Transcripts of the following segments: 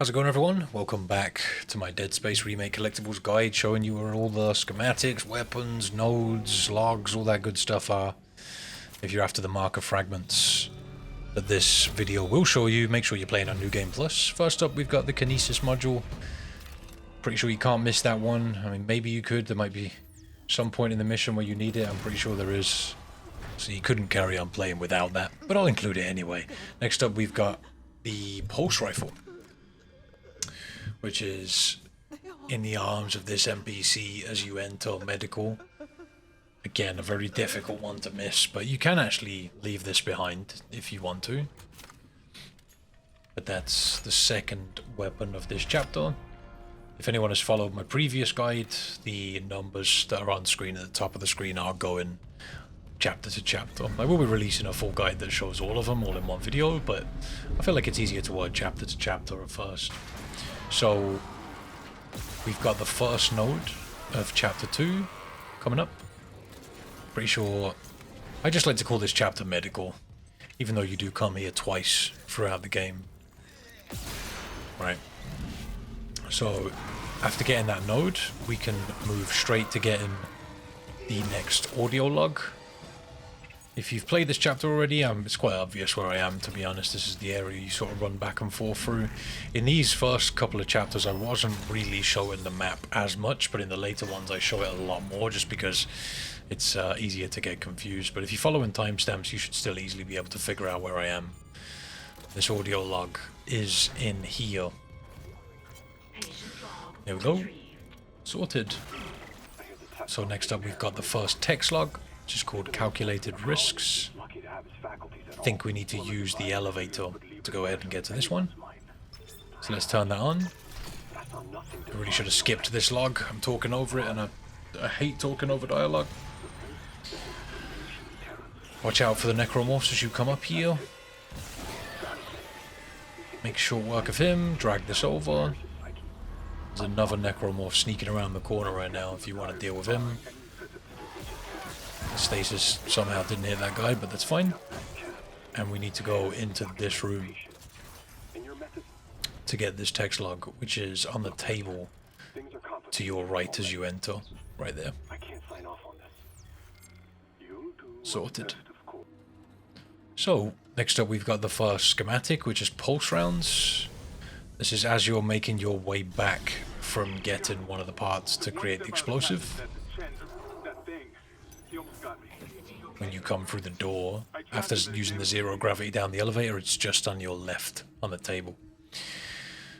How's it going, everyone? Welcome back to my Dead Space Remake Collectibles guide, showing you where all the schematics, weapons, nodes, logs, all that good stuff are. If you're after the marker fragments that this video will show you, make sure you're playing on New Game Plus. First up, we've got the Kinesis module. Pretty sure you can't miss that one. I mean, maybe you could. There might be some point in the mission where you need it. I'm pretty sure there is. So you couldn't carry on playing without that, but I'll include it anyway. Next up, we've got the pulse rifle, which is in the arms of this NPC as you enter medical. Again, a very difficult one to miss, but you can actually leave this behind if you want to. But that's the second weapon of this chapter. If anyone has followed my previous guide, the numbers that are on screen at the top of the screen are going chapter to chapter. I will be releasing a full guide that shows all of them all in one video, but I feel like it's easier to work chapter to chapter at first. So we've got the first node of chapter 2 coming up. Pretty sure I just like to call this chapter medical, even though you do come here twice throughout the game. Right. So after getting that node, we can move straight to getting the next audio log. If you've played this chapter already, it's quite obvious where I am, to be honest. This is the area you sort of run back and forth through. In these first couple of chapters, I wasn't really showing the map as much, but in the later ones I show it a lot more, just because it's easier to get confused. But if you follow in timestamps, you should still easily be able to figure out where I am. This audio log is in here. There we go. Sorted. So next up we've got the first text log, which is called Calculated Risks. I think we need to use the elevator to go ahead and get to this one. So let's turn that on. I really should have skipped this log. I'm talking over it and I hate talking over dialogue. Watch out for the necromorphs as you come up here. Make short work of him. Drag this over. There's another necromorph sneaking around the corner right now if you want to deal with him. Stasis somehow didn't hit that guy, but that's fine. And we need to go into this room to get this text log, which is on the table to your right as you enter. Right there. Sorted. So, next up we've got the first schematic, which is pulse rounds. This is as you're making your way back from getting one of the parts to create the explosive. When you come through the door, after using the zero gravity down the elevator, it's just on your left on the table.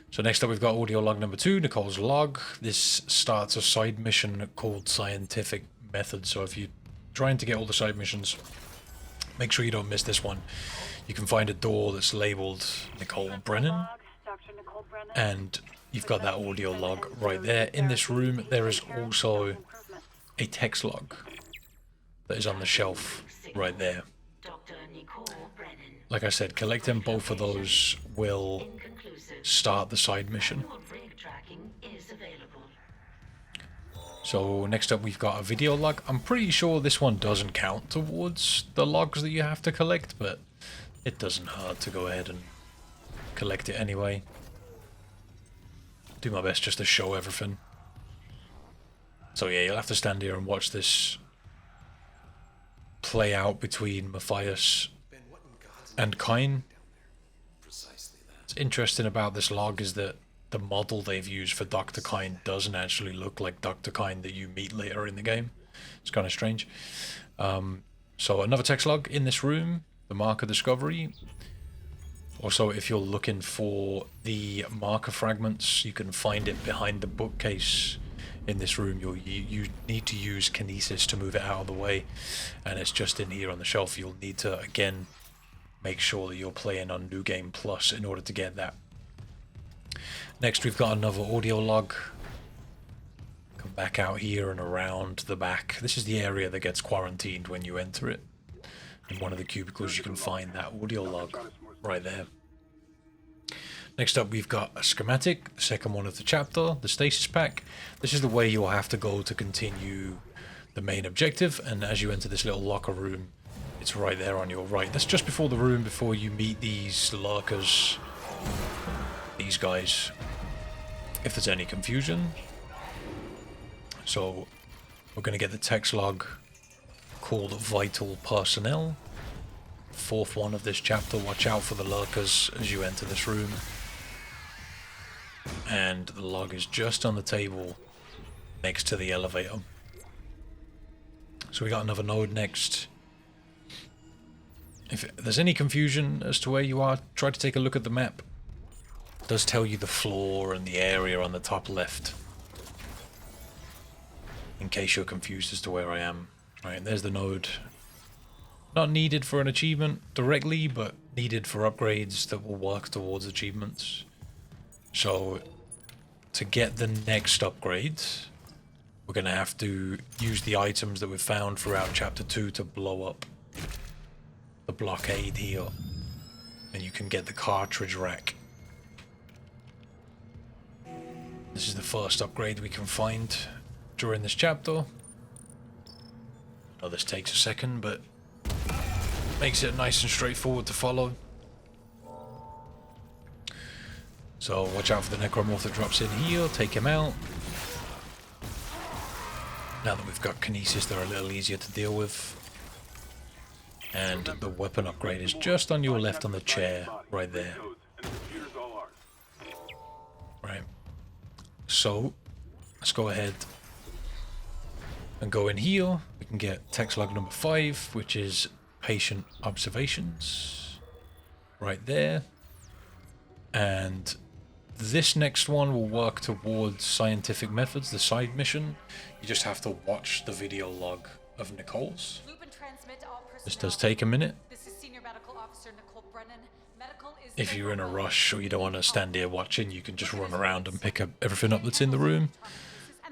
So next up we've got audio log number 2, Nicole's log. This starts a side mission called Scientific Method. So if you're trying to get all the side missions, make sure you don't miss this one. You can find a door that's labeled Nicole Brennan, and you've got that audio log right there. In this room there is also a text log that is on the shelf right there. Like I said, collecting both of those will start the side mission. So next up we've got a video log. I'm pretty sure this one doesn't count towards the logs that you have to collect, but it doesn't hurt to go ahead and collect it anyway. Do my best just to show everything. So yeah, you'll have to stand here and watch this play out between Matthias and Kine. What's interesting about this log is that the model they've used for Dr. Kine doesn't actually look like Dr. Kine that you meet later in the game. It's kind of strange. So another text log in this room, the marker discovery. Also, if you're looking for the marker fragments, you can find it behind the bookcase in this room. You need to use Kinesis to move it out of the way, and it's just in here on the shelf. You'll need to, again, make sure that you're playing on New Game Plus in order to get that. Next, we've got another audio log. Come back out here and around the back. This is the area that gets quarantined when you enter it. In one of the cubicles, you can find that audio log right there. Next up we've got a schematic, the second one of the chapter, the Stasis pack. This is the way you'll have to go to continue the main objective, and as you enter this little locker room, it's right there on your right. That's just before the room before you meet these lurkers. these guys if there's any confusion. So we're going to get the text log called Vital Personnel. Fourth one of this chapter. Watch out for the lurkers as you enter this room. And the log is just on the table next to the elevator. So we got another node next. If there's any confusion as to where you are, try to take a look at the map. It does tell you the floor and the area on the top left, in case you're confused as to where I am. Right, there's the node. Not needed for an achievement directly, but needed for upgrades that will work towards achievements. So, to get the next upgrade, we're going to have to use the items that we've found throughout Chapter 2 to blow up the blockade here. And you can get the cartridge rack. This is the first upgrade we can find during this chapter. I know this takes a second, but makes it nice and straightforward to follow. So watch out for the necromorph that drops in here, take him out. Now that we've got Kinesis, they're a little easier to deal with. And the weapon upgrade is just on your left on the chair, right there. Right. So, let's go ahead and go in here. We can get text log number 5, which is patient observations. Right there. And this next one will work towards scientific methods, the side mission. You just have to watch the video log of Nicole's. This does take a minute. This is Senior Medical Officer Nicole Brennan. Medical is If you're in a rush or you don't want to stand here watching, you can just run around and pick up everything up that's in the room.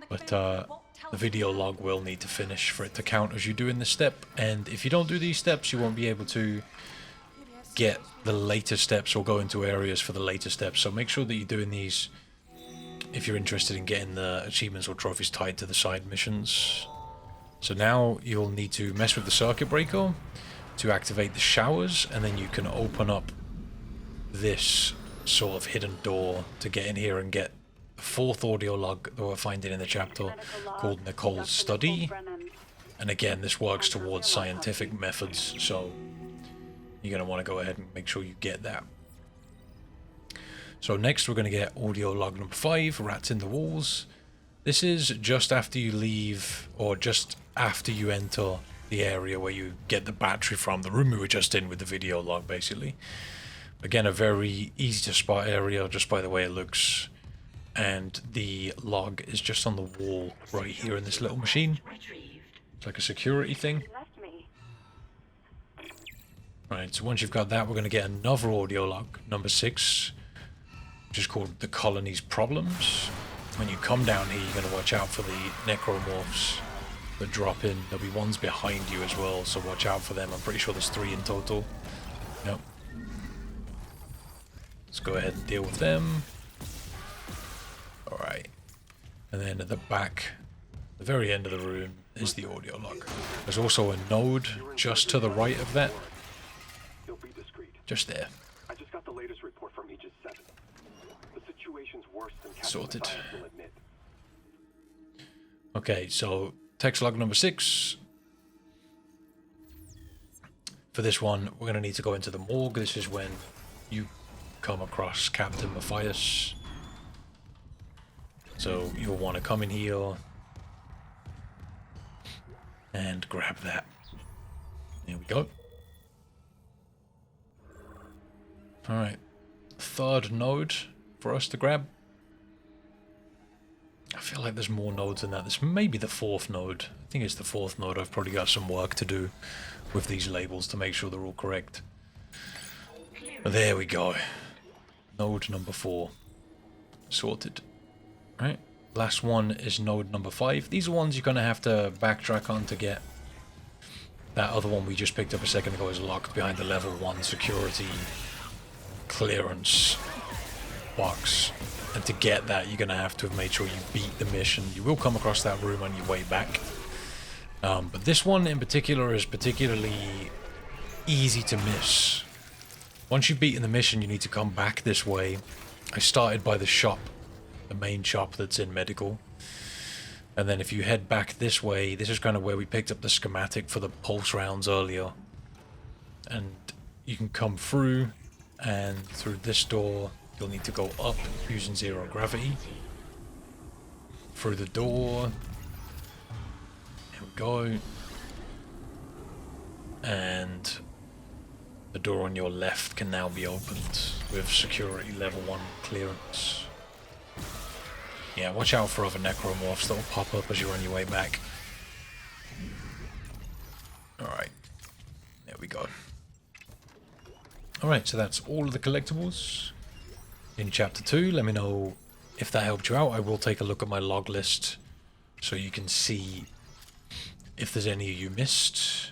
But the video log will need to finish for it to count as you doing this step. And if you don't do these steps, you won't be able to get the later steps or go into areas for the later steps. So make sure that you're doing these if you're interested in getting the achievements or trophies tied to the side missions. So now you'll need to mess with the circuit breaker to activate the showers, and then you can open up this sort of hidden door to get in here and get the fourth audio log that we're finding in the chapter called Nicole's Study. And again, this works towards scientific methods, so you're going to want to go ahead and make sure you get that. So next we're going to get audio log number 5, Rats in the Walls. This is just after you leave, or just after you enter the area where you get the battery from, the room we were just in with the video log basically. Again, a very easy to spot area just by the way it looks. And the log is just on the wall right here in this little machine. It's like a security thing. Right, so once you've got that, we're going to get another audio log, number 6, which is called The Colony's Problems. When you come down here, you're going to watch out for the necromorphs that drop in. There'll be ones behind you as well, so watch out for them. I'm pretty sure there's 3 in total. Yep. Let's go ahead and deal with them. Alright. And then at the back, the very end of the room, is the audio log. There's also a node just to the right of that. Just there. I just got the latest report from Aegis 7. The situation's worse than Sorted. will admit. Okay, so text log number 6. For this one, we're going to need to go into the morgue. This is when you come across Captain Matthias. So you'll want to come in here and grab that. There we go. Alright, third node for us to grab. I feel like there's more nodes than that. This may be the 4th node. I think it's the 4th node. I've probably got some work to do with these labels to make sure they're all correct. There we go. Node number 4. Sorted. Right. Last one is node number 5. These are ones you're going to have to backtrack on to get. That other one we just picked up a second ago is locked behind the level 1 security clearance box, and to get that you're going to have to have made sure you beat the mission. You will come across that room on your way back, but this one in particular is particularly easy to miss. Once you've beaten the mission, you need to come back this way I started by the shop, the main shop that's in medical. And then if you head back this way, this is kind of where we picked up the schematic for the pulse rounds earlier. And you can come through, and through this door, you'll need to go up using zero gravity. Through the door. Here we go. And the door on your left can now be opened with security level 1 clearance. Yeah, watch out for other necromorphs that will pop up as you're on your way back. Alright, there we go. Alright, so that's all of the collectibles in chapter 2. Let me know if that helped you out. I will take a look at my log list so you can see if there's any you missed.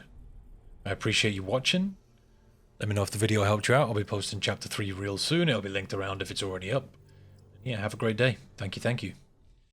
I appreciate you watching. Let me know if the video helped you out. I'll be posting chapter 3 real soon. It'll be linked around if it's already up. Yeah, have a great day. Thank you, thank you.